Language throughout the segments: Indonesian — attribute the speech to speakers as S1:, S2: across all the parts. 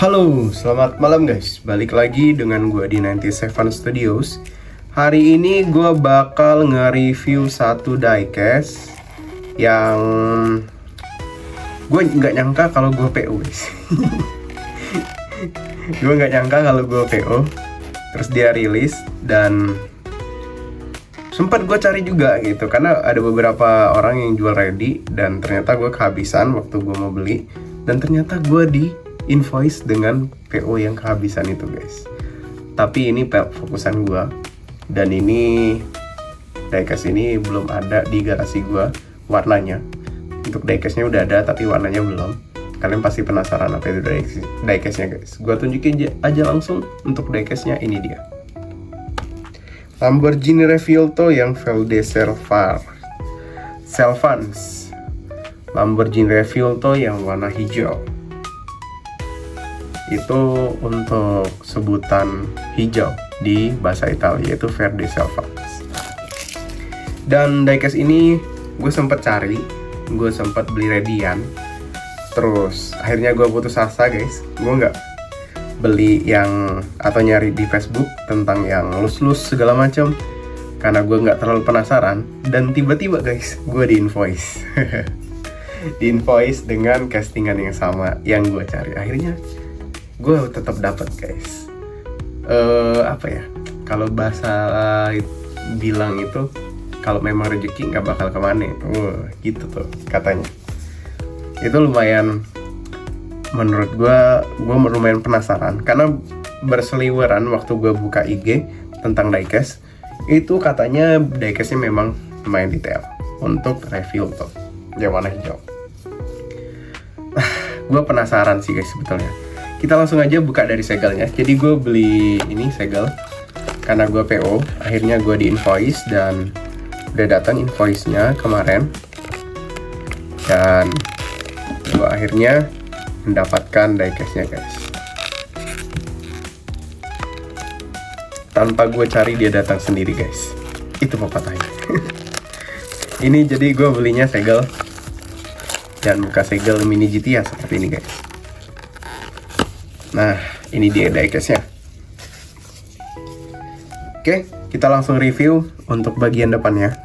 S1: Halo, selamat malam guys. Balik lagi dengan gue di 97 Studios. Hari ini gue bakal nge-review satu diecast yang gue nggak nyangka kalau gue PO guys. Gue nggak nyangka kalau gue PO. Terus dia rilis dan sempat gue cari juga gitu, karena ada beberapa orang yang jual ready dan ternyata gue kehabisan waktu gue mau beli, dan ternyata gue di invoice dengan PO yang kehabisan itu guys. Tapi ini fokusan gue, dan ini diecast ini belum ada di garasi gue warnanya. Untuk diecastnya udah ada tapi warnanya belum. Kalian pasti penasaran apa itu diecastnya guys. Gue tunjukin aja langsung untuk diecastnya. Ini dia Lamborghini Revuelto yang Velde Selvans. Lamborghini Revuelto yang warna hijau. Itu untuk sebutan hijau di bahasa Italia, yaitu Verde Selvans. Dan diecast ini gue sempet cari, gue sempet beli ready-an. Terus akhirnya gue putus asa guys. Gue nggak beli yang atau nyari di Facebook tentang yang lus-lus segala macam, karena gue nggak terlalu penasaran. Dan tiba-tiba guys, gue di invoice di invoice dengan castingan yang sama yang gue cari. Akhirnya gue tetap dapat guys. Apa ya, kalau bahasa bilang itu, kalau memang rezeki nggak bakal kemana. Gitu tuh katanya. Itu lumayan, menurut gue lumayan penasaran, karena berseliweran waktu gue buka IG tentang diecast itu, katanya diecastnya memang lumayan detail untuk Revuelto yang warna hijau. Gue penasaran sih guys sebetulnya. Kita langsung aja buka dari segelnya. Jadi gue beli ini segel karena gue PO. Akhirnya gue di invoice dan udah datang invoice-nya kemarin. Dan gue akhirnya mendapatkan diecast-nya guys. Tanpa gue cari, dia datang sendiri guys. Itu pepatahnya. Ini jadi gue belinya segel dan buka segel mini GT ya seperti ini guys. Nah, ini dia diecast-nya. Oke, kita langsung review untuk bagian depannya.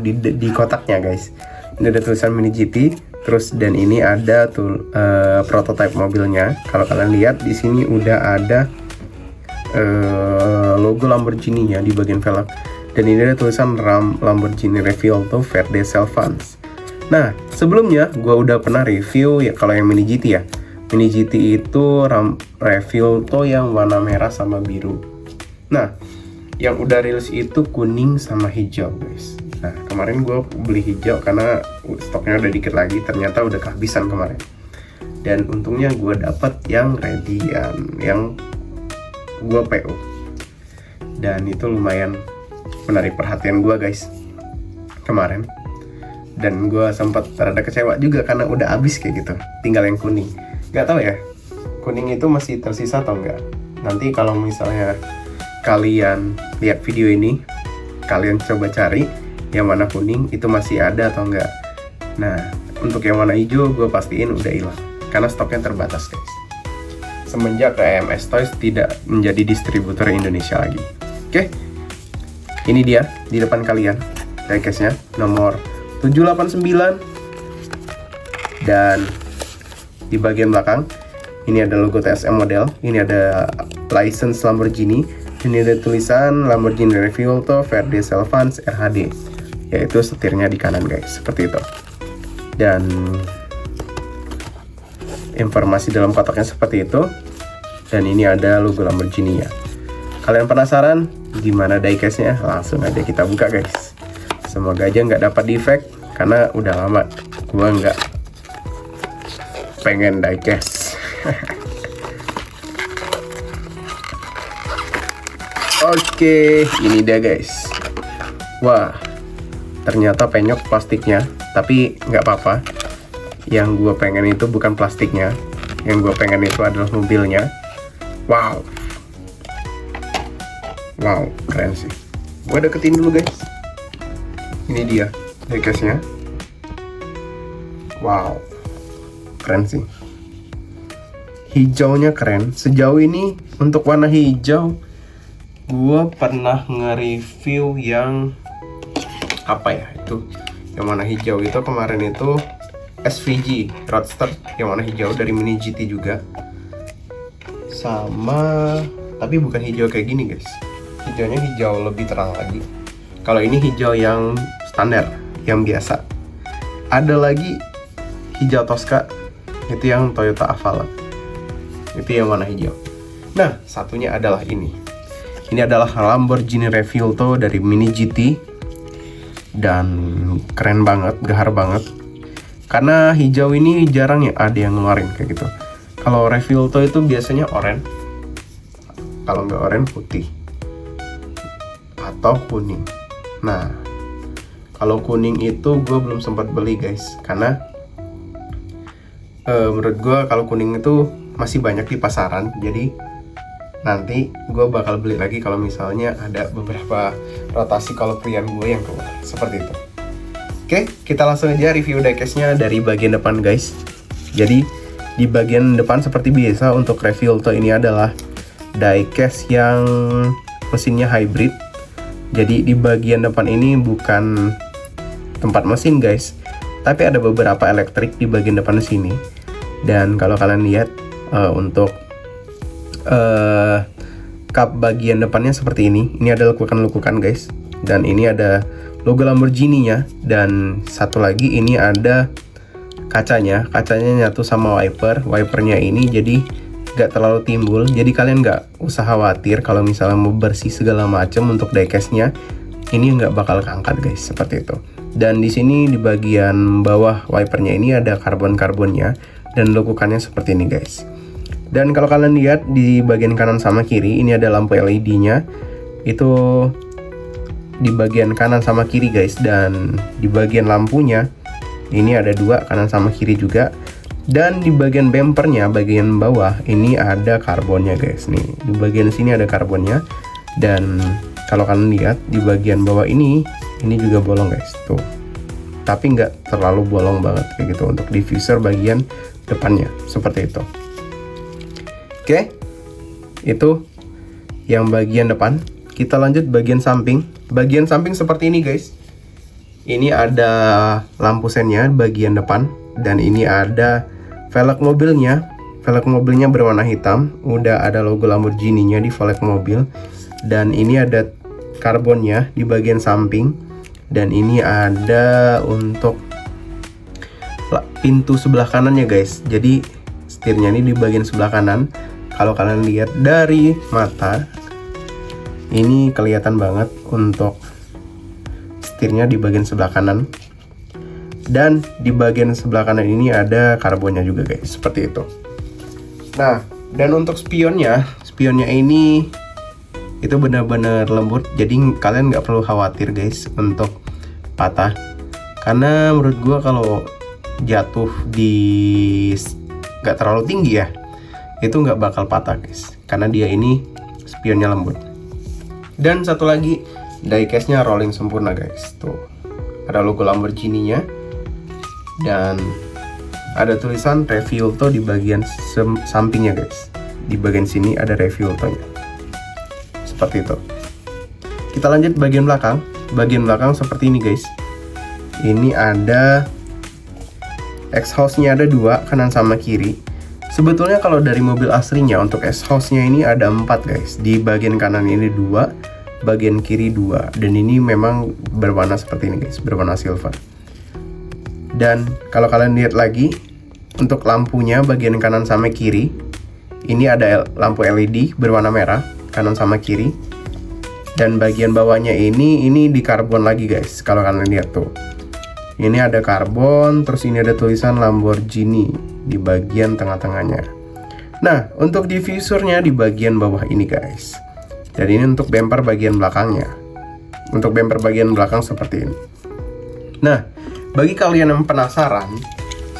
S1: Di kotaknya guys. Ini ada tulisan mini GT, terus dan ini ada prototype mobilnya. Kalau kalian lihat di sini udah ada logo Lamborghini-nya di bagian velg. Dan ini ada tulisan Lamborghini Revuelto Verde Selvans. Nah, sebelumnya gue udah pernah review ya kalau yang mini GT ya. Mini GT itu Revuelto yang warna merah sama biru. Nah, yang udah rilis itu kuning sama hijau guys. Nah, kemarin gue beli hijau karena stoknya udah dikit lagi. Ternyata udah kehabisan kemarin. Dan untungnya gue dapet yang ready yang gue PO. Dan itu lumayan menarik perhatian gue guys kemarin. Dan gue sempat rada kecewa juga karena udah habis kayak gitu. Tinggal yang kuning. Gak tahu ya, kuning itu masih tersisa atau enggak. Nanti kalau misalnya kalian lihat video ini, kalian coba cari yang warna kuning itu masih ada atau enggak. Nah, untuk yang warna hijau gue pastiin udah hilang karena stoknya terbatas guys. Semenjak EMS Toys tidak menjadi distributor Indonesia lagi. Oke, ini dia di depan kalian diecast-nya nomor 789. Dan di bagian belakang ini ada logo TSM model, ini ada license Lamborghini, ini ada tulisan Lamborghini Revuelto Verde Selvans RHD, yaitu setirnya di kanan guys, seperti itu. Dan informasi dalam kotaknya seperti itu. Dan ini ada logo Lamborghini ya. Kalian penasaran gimana diecast-nya? Langsung aja kita buka guys. Semoga aja nggak dapat defect, karena udah lama gua nggak pengen diecast. Oke, ini dia guys. Wah, ternyata penyok plastiknya, tapi nggak apa-apa. Yang gue pengen itu bukan plastiknya, yang gue pengen itu adalah mobilnya. Wow, keren sih. Gue deketin dulu guys. Ini dia diecast-nya. Wow, keren sih. hijaunya keren. Sejauh ini untuk warna hijau gue pernah nge-review yang apa ya, itu yang warna hijau itu kemarin itu SVG Roadster yang warna hijau dari Mini GT juga, sama tapi bukan hijau kayak gini guys, hijaunya hijau lebih terang lagi. Kalau ini hijau yang standar, yang biasa. Ada lagi hijau Tosca, itu yang Toyota Avalon, itu yang warna hijau. Nah, satunya adalah ini adalah Lamborghini Revuelto dari Mini GT, dan keren banget, gahar banget. Karena hijau ini jarang ya ada yang ngeluarin kayak gitu. Kalau Revuelto itu biasanya oranye, kalau nggak oranye putih atau kuning. Nah, kalau kuning itu gue belum sempat beli guys, karena menurut gue kalau kuning itu masih banyak di pasaran. Jadi nanti gue bakal beli lagi kalau misalnya ada beberapa rotasi kalau klien gue yang keluar, seperti itu. Oke, kita langsung aja review diecastnya dari bagian depan guys. Jadi di bagian depan seperti biasa untuk Revuelto ini adalah diecast yang mesinnya hybrid. Jadi di bagian depan ini bukan tempat mesin guys, tapi ada beberapa elektrik di bagian depan sini. Dan kalau kalian lihat untuk kap bagian depannya seperti ini ada lekukan-lekukan guys, dan ini ada logo Lamborghini-nya, dan satu lagi ini ada kacanya nyatu sama wipernya ini, jadi gak terlalu timbul. Jadi kalian gak usah khawatir kalau misalnya mau bersih segala macam untuk diecastnya, ini nggak bakal keangkat guys, seperti itu. Dan di sini di bagian bawah wipernya ini ada karbonnya dan lekukannya seperti ini guys. Dan kalau kalian lihat di bagian kanan sama kiri ini ada lampu LED-nya, itu di bagian kanan sama kiri guys. Dan di bagian lampunya ini ada dua, kanan sama kiri juga. Dan di bagian bumpernya bagian bawah ini ada karbonnya guys. Nih di bagian sini ada karbonnya. Dan kalau kalian lihat di bagian bawah ini juga bolong guys tuh, tapi nggak terlalu bolong banget kayak gitu untuk diffuser bagian depannya, seperti itu. Oke, itu yang bagian depan. Kita lanjut bagian samping. Bagian samping seperti ini guys. Ini ada lampu sennya bagian depan, dan ini ada velg mobilnya. Velg mobilnya berwarna hitam, udah ada logo Lamborghini-nya di velg mobil. Dan ini ada karbonnya di bagian samping, dan ini ada untuk pintu sebelah kanannya guys. Jadi setirnya ini di bagian sebelah kanan. Kalau kalian lihat dari mata, ini kelihatan banget untuk setirnya di bagian sebelah kanan. Dan di bagian sebelah kanan ini ada karbonnya juga guys, seperti itu. Nah, dan untuk spionnya ini itu benar-benar lembut, jadi kalian nggak perlu khawatir guys untuk patah. Karena menurut gua kalau jatuh di nggak terlalu tinggi ya, itu nggak bakal patah guys, karena dia ini spionnya lembut. Dan satu lagi, diecastnya rolling sempurna guys. Tuh ada logo Lamborghini-nya, dan ada tulisan Revuelto di bagian sampingnya guys. Di bagian sini ada Revuelto-nya, seperti itu. Kita lanjut bagian belakang. Bagian belakang seperti ini guys. Ini ada exhaust-nya, ada dua, kanan sama kiri. Sebetulnya kalau dari mobil aslinya untuk exhaust-nya ini ada 4 guys. Di bagian kanan ini 2, bagian kiri 2, dan ini memang berwarna seperti ini guys, berwarna silver. Dan kalau kalian lihat lagi untuk lampunya bagian kanan sama kiri, ini ada lampu LED berwarna merah kanan sama kiri. Dan bagian bawahnya ini di karbon lagi guys. Kalau kalian lihat tuh, ini ada karbon, terus ini ada tulisan Lamborghini di bagian tengah-tengahnya. Nah, untuk diffusernya di bagian bawah ini guys. Dan ini untuk bumper bagian belakangnya. Untuk bumper bagian belakang seperti ini. Nah, bagi kalian yang penasaran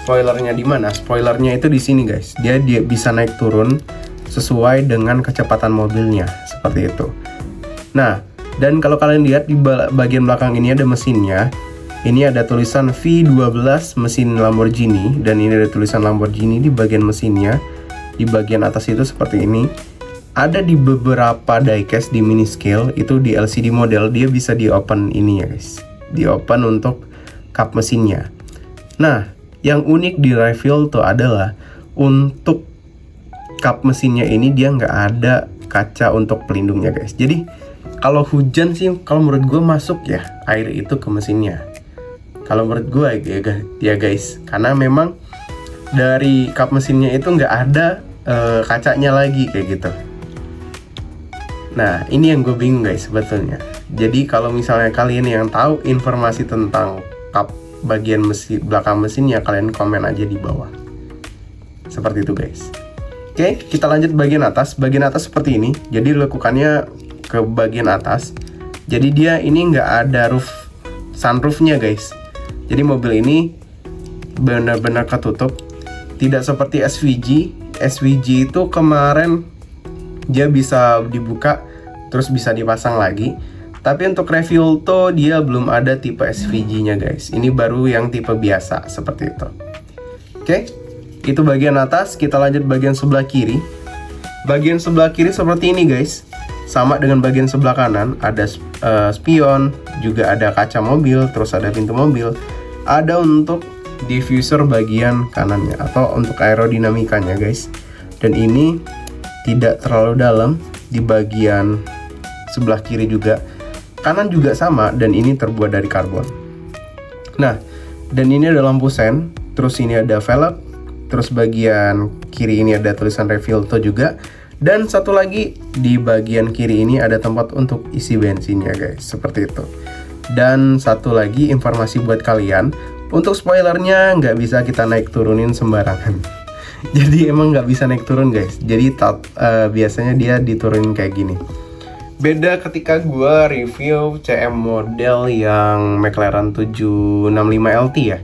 S1: spoilernya di mana? Spoilernya itu di sini guys. Dia bisa naik turun sesuai dengan kecepatan mobilnya, seperti itu. Nah, dan kalau kalian lihat di bagian belakang ini ada mesinnya. Ini ada tulisan V12 mesin Lamborghini, dan ini ada tulisan Lamborghini di bagian mesinnya. di bagian atas itu seperti ini. Ada di beberapa diecast di mini scale, itu di LCD model dia bisa di open ini ya guys, di open untuk kap mesinnya. Nah, yang unik di Reveal adalah untuk kap mesinnya ini dia nggak ada kaca untuk pelindungnya guys. Jadi kalau hujan sih, kalau menurut gue masuk ya air itu ke mesinnya. Kalau menurut gue ya guys, karena memang dari kap mesinnya itu nggak ada kacanya lagi kayak gitu. Nah, ini yang gue bingung guys sebetulnya. Jadi kalau misalnya kalian yang tahu informasi tentang kap bagian mesin belakang mesinnya, kalian komen aja di bawah. Seperti itu guys. Oke, kita lanjut bagian atas. Bagian atas seperti ini. Jadi lekukannya ke bagian atas. Jadi dia ini nggak ada sunroofnya guys. Jadi mobil ini benar-benar ketutup. Tidak seperti SVG. SVG itu kemarin dia bisa dibuka terus bisa dipasang lagi. Tapi untuk Reveal dia belum ada tipe SVG-nya guys. Ini baru yang tipe biasa seperti itu. Oke, itu bagian atas. Kita lanjut bagian sebelah kiri. Bagian sebelah kiri seperti ini guys. Sama dengan bagian sebelah kanan, ada spion, juga ada kaca mobil, terus ada pintu mobil. Ada untuk diffuser bagian kanannya atau untuk aerodinamikanya guys. Dan ini tidak terlalu dalam di bagian sebelah kiri juga. Kanan juga sama, dan ini terbuat dari karbon. Nah, dan ini ada lampu sen, terus ini ada velg, terus bagian kiri ini ada tulisan Reveal juga. Dan satu lagi di bagian kiri ini ada tempat untuk isi bensinnya guys, seperti itu. Dan satu lagi informasi buat kalian, untuk spoilernya nggak bisa kita naik turunin sembarangan. Jadi emang nggak bisa naik turun guys. Jadi biasanya dia diturunin kayak gini. Beda ketika gua review CM model yang McLaren 765 LT ya.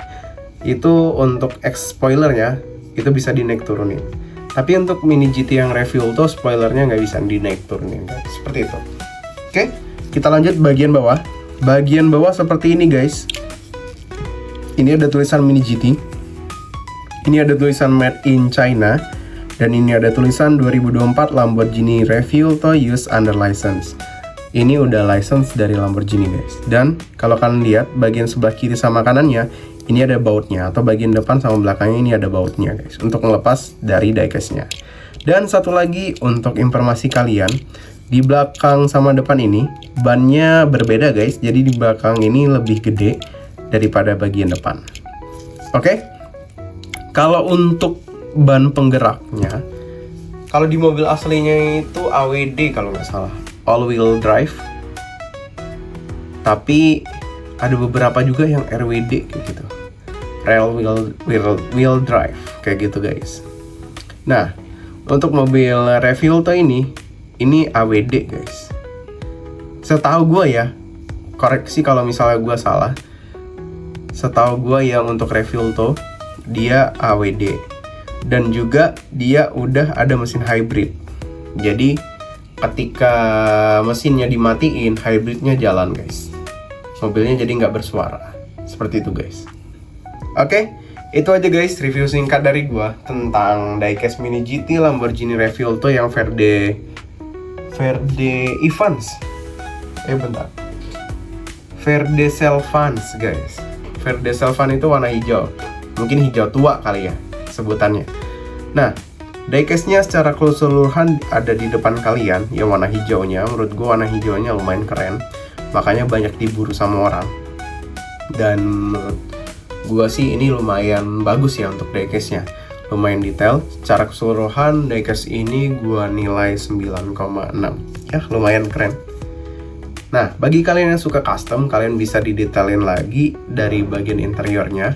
S1: Itu untuk X spoilernya itu bisa dinaik turunin. Tapi untuk Mini GT yang Reveal spoilernya nggak bisa dinaik turunin guys. Seperti itu. Oke, kita lanjut bagian bawah. Bagian bawah seperti ini guys. Ini ada tulisan Mini GT. Ini ada tulisan Made in China. Dan ini ada tulisan 2024 Lamborghini Reveal Use Under License. Ini udah license dari Lamborghini guys. Dan kalau kalian lihat bagian sebelah kiri sama kanannya, ini ada bautnya, atau bagian depan sama belakangnya ini ada bautnya guys, untuk melepas dari diecastnya. Dan satu lagi untuk informasi kalian, di belakang sama depan ini bannya berbeda guys. Jadi di belakang ini lebih gede daripada bagian depan. Oke, kalau untuk ban penggeraknya, kalau di mobil aslinya itu AWD kalau nggak salah, all wheel drive. Tapi ada beberapa juga yang RWD kayak gitu, rail wheel drive kayak gitu guys. Nah, untuk mobil Reveal ini AWD guys. Setahu gue ya, koreksi kalau misalnya gue salah. Setahu gue yang untuk Reveal dia AWD, dan juga dia udah ada mesin hybrid. Jadi ketika mesinnya dimatiin, hybridnya jalan guys. Mobilnya jadi nggak bersuara. Seperti itu guys. Oke, itu aja guys review singkat dari gua tentang diecast Mini GT Lamborghini Reveal yang Verde Evans. Bentar. Verde Selvans guys. Verde Selvan itu warna hijau. Mungkin hijau tua kali ya sebutannya. Nah, diecastnya secara keseluruhan ada di depan kalian yang warna hijaunya. Menurut gua warna hijaunya lumayan keren. Makanya banyak diburu sama orang. Dan menurut gua sih ini lumayan bagus ya untuk diecastnya. Lumayan detail. Secara keseluruhan diecast ini gua nilai 9,6. Ya, lumayan keren. Nah, bagi kalian yang suka custom, kalian bisa didetailin lagi dari bagian interiornya.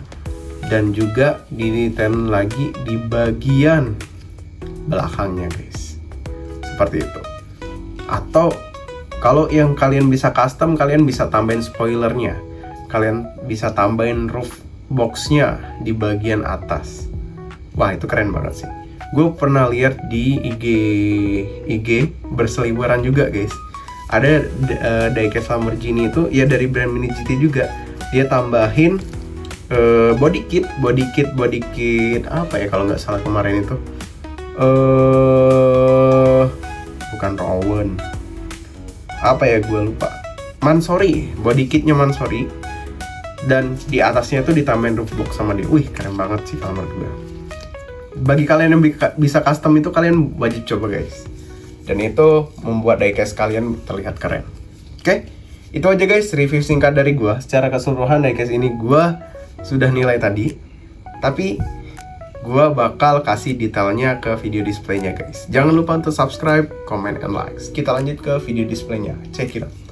S1: Dan juga didetailin lagi di bagian belakangnya guys. Seperti itu. Atau kalau yang kalian bisa custom, kalian bisa tambahin spoilernya. Kalian bisa tambahin roof boxnya di bagian atas. Wah, itu keren banget sih. Gue pernah lihat di IG berseliweran juga guys. Ada diecast Lamborghini itu ya dari brand Mini GT juga. Dia tambahin body kit apa ya kalau nggak salah kemarin itu. Bukan Rowan. Apa ya, gue lupa. Mansory, body kitnya Mansory. Dan di atasnya tuh ditambahin roof box sama dia. Wih, keren banget sih kalau menurut gue. Bagi kalian yang bisa custom itu, kalian wajib coba guys. Dan itu membuat diecast kalian terlihat keren. Oke, itu aja guys review singkat dari gue. Secara keseluruhan diecast ini gue sudah nilai tadi. Tapi gue bakal kasih detailnya ke video displaynya guys. Jangan lupa untuk subscribe, comment, and likes. Kita lanjut ke video displaynya. Check it out.